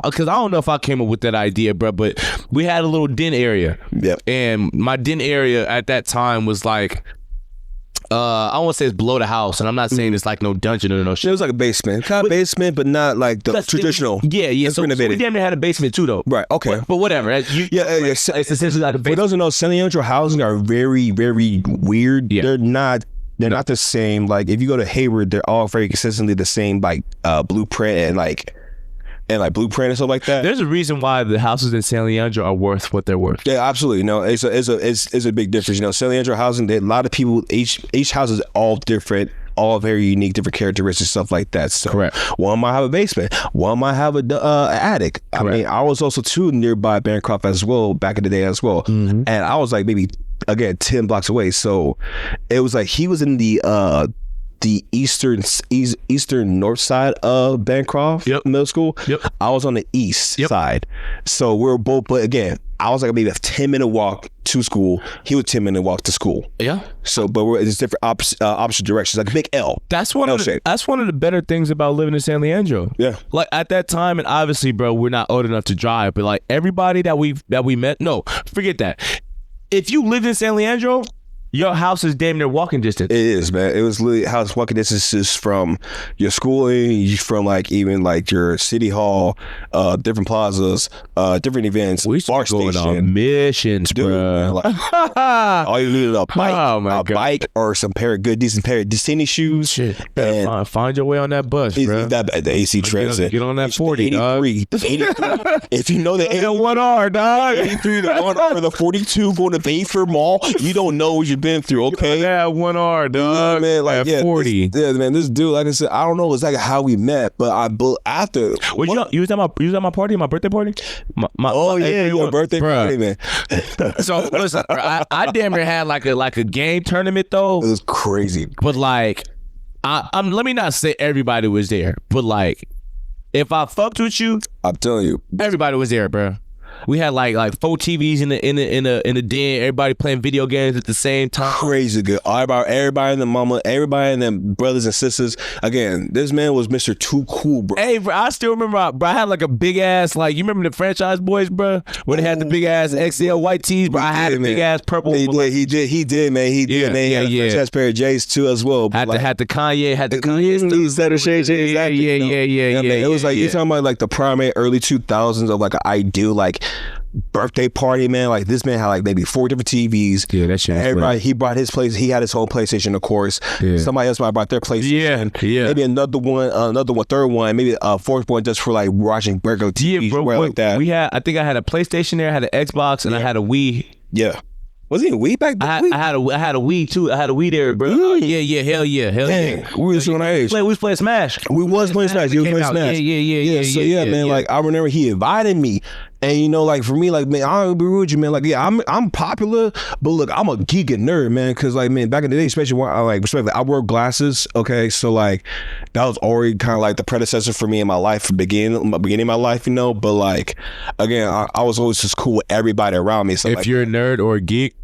because I don't know if I came up with that idea, bro. But we had a little den area. Yep. And my den area at that time was like, I don't want to say it's below the house, and I'm not saying it's like no dungeon or no shit. It was like a basement, kind of basement, but not like the traditional. Yeah. So we damn near had a basement too, though. Right. Okay. But whatever. It's essentially like a basement. For those who know, San Leandro housing are very, very weird. Yeah. They're not the same. Like if you go to Hayward, they're all very consistently the same, like blueprint and like blueprint and stuff like that. There's a reason why the houses in San Leandro are worth what they're worth. Yeah, absolutely. No, it's a big difference. You know, San Leandro housing, a lot of people, each house is all different, all very unique, different characteristics, stuff like that. So correct. One might have a basement, one might have an attic. Correct. I mean, I was also too nearby Bancroft as well back in the day as well, and I was like maybe again 10 blocks away. So it was like he was in the the eastern north side of Bancroft Middle School. I was on the east side. So we were both, but again, I was like maybe a 10-minute walk to school. He was 10-minute walk to school. Yeah. So, but we're it's different opposite directions, like a big L. That's one of the better things about living in San Leandro. Yeah. Like at that time, and obviously, bro, we're not old enough to drive, but like everybody that we met, no, forget that. If you lived in San Leandro, your house is damn near walking distance. It is, man. It was literally house walking distances from your schooling, from like even like your city hall, different plazas, different events. We used to go on missions, bro. Like, all you needed a bike, bike or some decent pair of Disney shoes. Shit, and find your way on that bus, bro. The AC Transit. Get on that 40, 83. If you know the 1R, dog. 83, the 1R, the 42 going to Bayford Mall, you don't know what you've been through, okay? Yeah, 1R, dog. Man, like, at 40. This dude, like I said, I don't know exactly how we met, but after. You was at my party, my birthday party? Your birthday party, man. So listen, I damn near had like a game tournament though. It was crazy. But like, let me not say everybody was there, but like, if I fucked with you, I'm telling you, everybody was there, bro. We had like 4 TVs in the den. Everybody playing video games at the same time. Crazy good. Everybody and the mama, everybody and them brothers and sisters. Again, this man was Mr. Too Cool, bro. Hey, bro, I still remember, bro. I had like a big ass, like, you remember the Franchise Boys, bro? Where they had the big ass XL white tees, bro. I had a big ass purple. He did, man. He did, man. He had a franchise pair of J's too as well. Had the Kanye shades. Exactly. Yeah. It was like you're talking about like the primary early 2000s of like an ideal like birthday party, man. Like this man had like maybe 4 different TVs. Yeah, that shit. Everybody, he brought his place. He had his whole PlayStation, of course. Yeah. Somebody else might have brought their PlayStation. Yeah. Maybe another one, third one, maybe a fourth one just for like watching regular TV. Yeah, bro. Like that. I think I had a PlayStation there, I had an Xbox, and I had a Wii. Yeah. Was it a Wii back then? I had a Wii too. I had a Wii there, bro. Yeah, hell yeah. Dang, we was on our age. We was playing Smash. We was playing Smash. You was playing Smash. Yeah. So man, like I remember he invited me. And you know, like for me, like man, I don't be rude, you man. Like yeah, I'm popular, but look, I'm a geek and nerd, man. Cause like man, back in the day, especially when I wore glasses. Okay, so like that was already kind of like the predecessor for me in my life, beginning of my life, you know. But like again, I was always just cool with everybody around me. So if you're a nerd or a geek,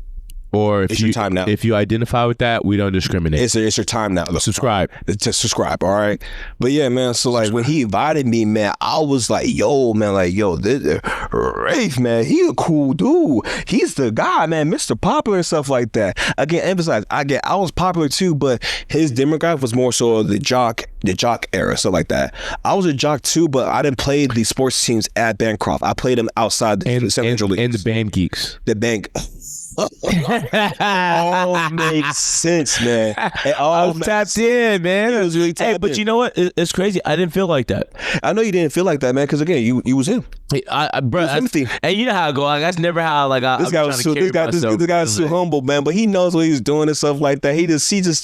or if your time now. If you identify with that, we don't discriminate. It's your time now. Look, subscribe. Subscribe, all right? But yeah, man, so like when he invited me, man, I was like, this Rafe, man, he a cool dude. He's the guy, man, Mr. Popular and stuff like that. Again, emphasize, I was popular too, but his demographic was more so the jock era, stuff like that. I was a jock too, but I didn't play the sports teams at Bancroft. I played them outside the Central League. And the band geeks. The bank. All makes sense, man. I was tapped in, man. It was really tapped in. But you know what? It's crazy. I didn't feel like that. I know you didn't feel like that, man. Because again, you was him. Bro, and you know how I go. Like that's never how like I. This guy was too humble, man. But he knows what he's doing and stuff like that. He's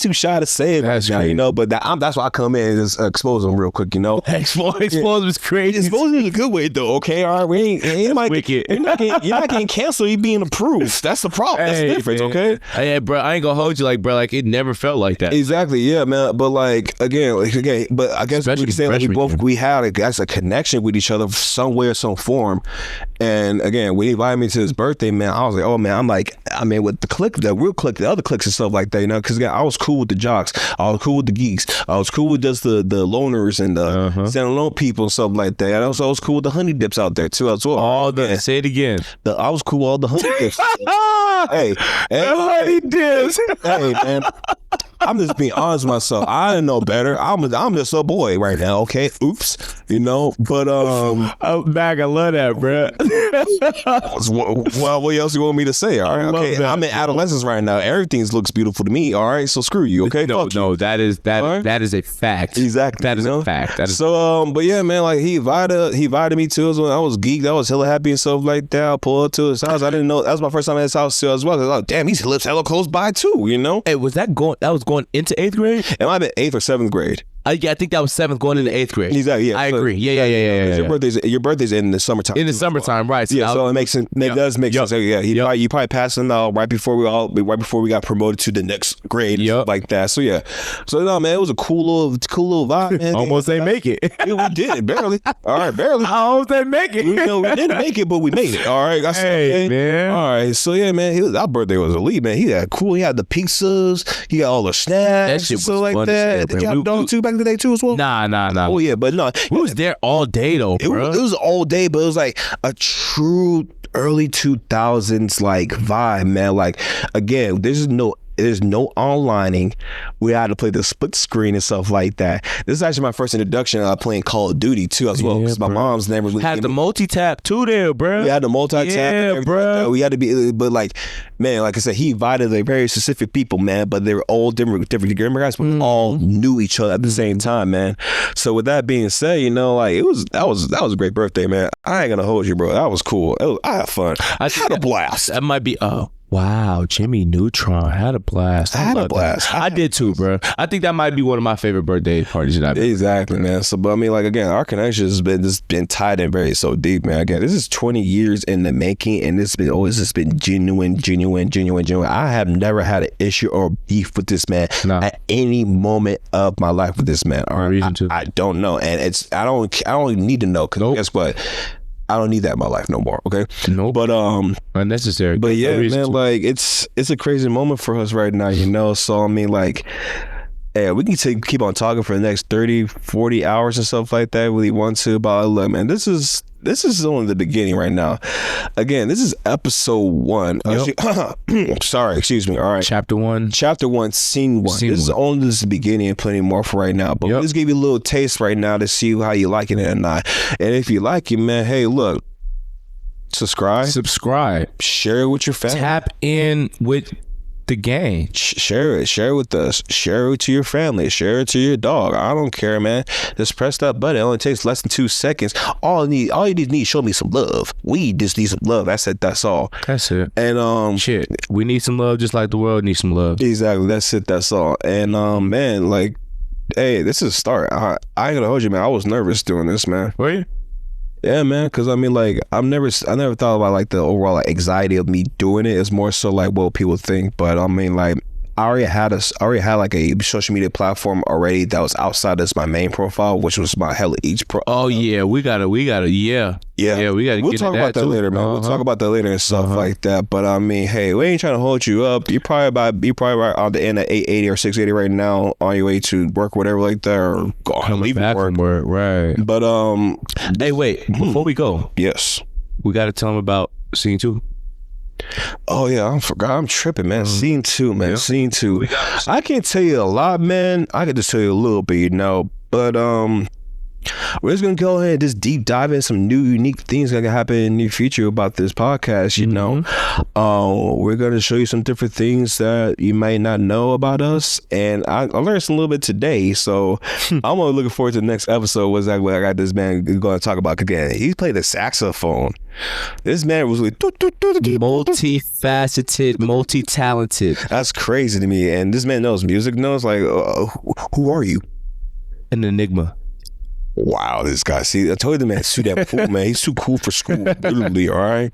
too shy to say it. That's right, you know. But that's why I come in and just expose him real quick, you know. Expose was crazy. Expose in a good way though. Okay, all right. We ain't wicked. You're not getting canceled. You're being approved. That's the problem. That's the difference, okay? Hey, bro, I ain't gonna hold you, like, bro, like it never felt like that. Exactly, yeah, man. But like again, but I guess we can say like we had a connection with each other some way or some form. And again, when he invited me to his birthday, man, I was like, oh man, with the clique, the real clique, the other cliques and stuff like that, you know, because again, I was cool with the jocks, I was cool with the geeks, I was cool with just the loners and the standalone people and stuff like that. And also I was cool with the honey dips out there too as well. Say it again. I was cool with all the honey dips. Hey, honey dips. Hey, man. I'm just being honest with myself. I didn't know better. I'm just a boy right now. Okay, oops, you know. But I'm back. I love that, bro. Well, what else you want me to say? All right, okay. I'm in adolescence right now. Everything looks beautiful to me. All right, so screw you. Okay, no, that is a fact. Exactly, that is a fact. That is so. But yeah, man, like he invited me to. I was geeked. I was hella happy and stuff like that. I pulled up to his house. I didn't know that was my first time at his house too as well. Like, damn, he lives hella close by too. You know. Hey, was going into 8th grade? It might have been 8th or 7th grade. I think that was 7th going into 8th grade. Exactly. Yeah, I agree. Yeah. Your birthday's in the summertime. In the summertime, right? So so it makes sense. It does make sense. Yeah, you probably passed him out right before we got promoted to the next grade, like that. So yeah, so no, man, it was a cool little vibe, man. Almost ain't make it. We did it barely. All right, barely. I almost didn't make it. We didn't make it, but we made it. All right, man. All right, so yeah, man, our birthday was elite, man. He had cool. He had the pizzas. He got all the snacks and stuff like that. Did you have dogs too back in the day too as well? Nah. Oh yeah, but no, we was there all day though, bro. It was all day, but it was like a true early 2000s like vibe, man. Like again, there's no onlining. We had to play the split screen and stuff like that. This is actually my first introduction playing Call of Duty too as well, because my mom's never really had the multi-tap too there, bro. We had the multi-tap, bro. We had to be, but like, man, like I said, he invited like very specific people, man, but they were all different guys, but all knew each other at the same time, man. So with that being said, you know, like that was a great birthday, man. I ain't gonna hold you, bro. That was cool. I had fun. I had a blast. That might be wow, Jimmy Neutron had a blast. I had a blast. I did too, bro. I think that might be one of my favorite birthday parties that I've been. Exactly, man. So, but I mean, like again, our connection has been tied in very so deep, man. Again, this is 20 years in the making, and it's been genuine. I have never had an issue or beef with this man at any moment of my life with this man. Or I don't know, and I don't need to know, because guess what? I don't need that in my life no more. Okay. No. But unnecessary. But yeah, man, like it's a crazy moment for us right now, you know. So I mean, like, yeah, we can keep on talking for the next 30, 40 hours and stuff like that. Really want to, but look, man, this is only the beginning right now. Again, this is episode 1. Sorry, excuse me. All right. Chapter 1, scene 1. This is only the beginning and plenty more for right now. But let's give you a little taste right now to see how you like it or not. And if you like it, man, hey, look, subscribe, share it with your family, tap in with the gang, share it with us, share it to your family, share it to your dog. I don't care, man. Just press that button. It only takes less than 2 seconds. All you need is show me some love. We just need some love. That's it. That's all. That's it. And shit, we need some love just like the world needs some love. Exactly. That's it. That's all. And man, like, hey, this is a start. I ain't gonna hold you, man. I was nervous doing this, man. Were you? Yeah, man, because I mean, like, I never thought about like the overall like, anxiety of me doing it. It's more so like what people think. But I mean, like, I already had like a social media platform already that was outside of my main profile, which was my Hella Eats pro. Oh yeah, we gotta we gotta. We'll talk about that later, man. We'll talk about that later and stuff like that. But I mean, hey, we ain't trying to hold you up. You're probably right on the end of 880 or 680 right now, on your way to work, whatever like that, or leave work, right? But hey, wait, before we go, yes, we gotta tell them about scene 2. Oh yeah, I forgot. I'm tripping, man. Scene 2, man. Scene 2. I can't tell you a lot, man. I could just tell you a little bit, you know. But we're just gonna go ahead and just deep dive in some new, unique things that can happen in the future about this podcast. You know, we're gonna show you some different things that you might not know about us, and I learned some little bit today. So I'm really looking forward to the next episode. What's that? What I got this man going to talk about again? He played the saxophone. This man was like multifaceted, multi-talented. That's crazy to me. And this man knows music. Knows like, who are you? An enigma. Wow, this guy. See, I told you the man, too damn cool, man. He's too cool for school, literally, all right?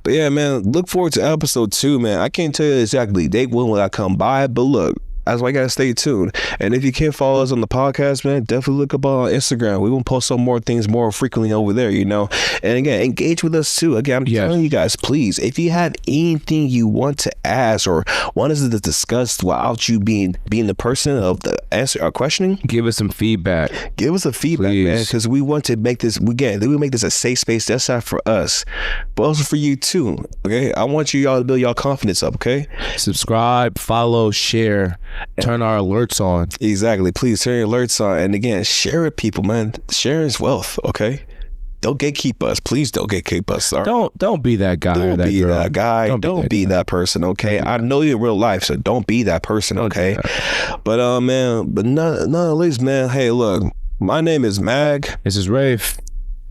But yeah, man, look forward to episode 2, man. I can't tell you exactly date when I come by, but look, that's why you gotta stay tuned. And if you can't follow us on the podcast, man, definitely look up on Instagram. We will post some more things more frequently over there, you know. And again, engage with us too. Again, I'm telling you guys, please, if you have anything you want to ask or want us to discuss without you being the person of the answer or questioning, give us some feedback. Give us a feedback, please, man, because we want to make this. We make this a safe space. That's not for us, but also for you too. Okay, I want y'all to build y'all confidence up. Okay, subscribe, follow, share. Turn our alerts on. Exactly. Please turn your alerts on. And again, share with people, man. Sharing is wealth, okay? Don't gatekeep us. Please don't gatekeep us. Sorry. Don't be that guy or that girl. That guy. Don't be that person, okay? I know you in real life, so don't be that person, okay? But man, but none at least, man. Hey, look, my name is Mag. This is Rafe.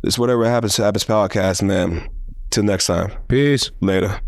This Whatever Happens podcast, man. Till next time. Peace. Later.